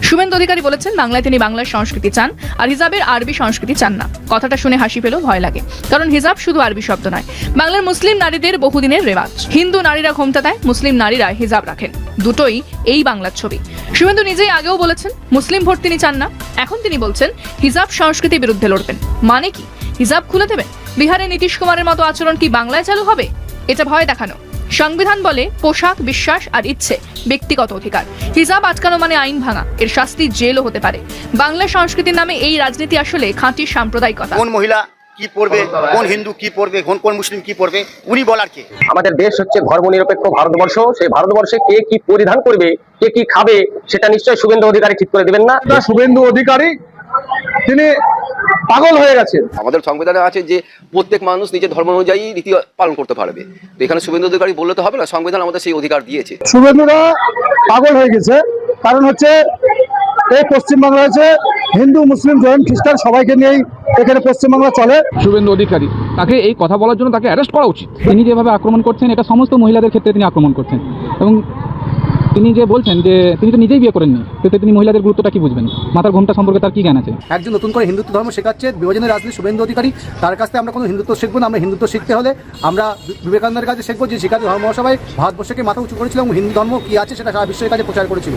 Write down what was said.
শুভেন্দু অধিকারী বলেছেন, বাংলায় তিনি বাংলার সংস্কৃতি চান আর হিজাবের আরবি সংস্কৃতি চান না। কথাটা শুনে হাসি পেলেও ভয় লাগে, কারণ হিজাব শুধু আরবি শব্দ নয়, বাংলার মুসলিম নারীদের বহুদিনের রেওয়াজ। হিন্দু নারীরা ঘোমটা দেয়, মুসলিম নারীরা হিজাব রাখেন, দুটোই এই বাংলার ছবি। শুভেন্দু নিজেই আগেও বলেছেন মুসলিম ভোট তিনি চান না, এখন তিনি বলছেন হিজাব সংস্কৃতির বিরুদ্ধে লড়বেন। মানে কি, হিজাব খুলে দেবেন? বিহারে নীতিশ কুমারের মতো আচরণ কি বাংলায় চালু হবে? এটা ভয় দেখানো। সংবিধান বলে পোশাক, বিশ্বাস আর ইচ্ছে ব্যক্তিগত অধিকার। হিজাব আটকানো মানে আইন ভাঙা, এর শাস্তি জেলও হতে পারে। বাংলা সংস্কৃতির নামে এই রাজনীতি আসলে খাঁটি সাম্প্রদায়িকতা। কোন মহিলা কি পড়বে, কোন হিন্দু কি পড়বে, কোন মুসলিম কি পড়বে, উনি বলার কে? আমাদের দেশ হচ্ছে ধর্মনিরপেক্ষ ভারতবর্ষ। সেই ভারতবর্ষে কে কি পরিধান করবে, কে কি খাবে, সেটা নিশ্চয়ই শুভেন্দু অধিকারী ঠিক করে দেবেন না। শুভেন্দু অধিকারী তিনি পাগল হয়ে গেছেন। আমাদের সংবিধানে আছে যে প্রত্যেক মানুষ নিজের ধর্ম অনুযায়ী রীতি পালন করতে পারবে। তো এখানে শুভেন্দু অধিকারী বললে তো হবে না, সংবিধান আমাদের সেই অধিকার দিয়েছে। শুভেন্দুরা পাগল হয়ে গেছে, কারণ হচ্ছে এই পশ্চিমবাংলা হচ্ছে হিন্দু, মুসলিম, জৈন, খ্রিস্টান সবাইকে নিয়েই এখানে পশ্চিমবাংলা চলে। শুভেন্দু অধিকারী, তাকে এই কথা বলার জন্য তাকে অ্যারেস্ট করা উচিত। তিনি যেভাবে আক্রমণ করছেন, এটা সমস্ত মহিলাদের ক্ষেত্রে তিনি আক্রমণ করছেন। এবং তিনি যে বলছেন যে তিনি তো নিজেই বিয়ে করেননি, তো তিনি মহিলাদের গুরুত্বটা কি বুঝবেন? মাথার ঘোমটা সম্পর্কে তার কি জ্ঞান আছে? একজন নতুন করে হিন্দুত্ব ধর্ম শেখাচ্ছে বিভাজনের রাজনীতি শুভেন্দু অধিকারী। তার কাছ থেকে আমরা কোনো হিন্দুত্ব শিখবো না। আমরা হিন্দুত্ব শিখতে হলে আমরা বিবেকানন্দের কাছে শিখবো, যে শিক্ষার্থী ধর্ম সভায় ভারতবর্ষকে মাথা উঁচু করেছিল এবং হিন্দু ধর্ম কি আছে সেটা সারা বিশ্বের কাছে প্রচার করেছিল।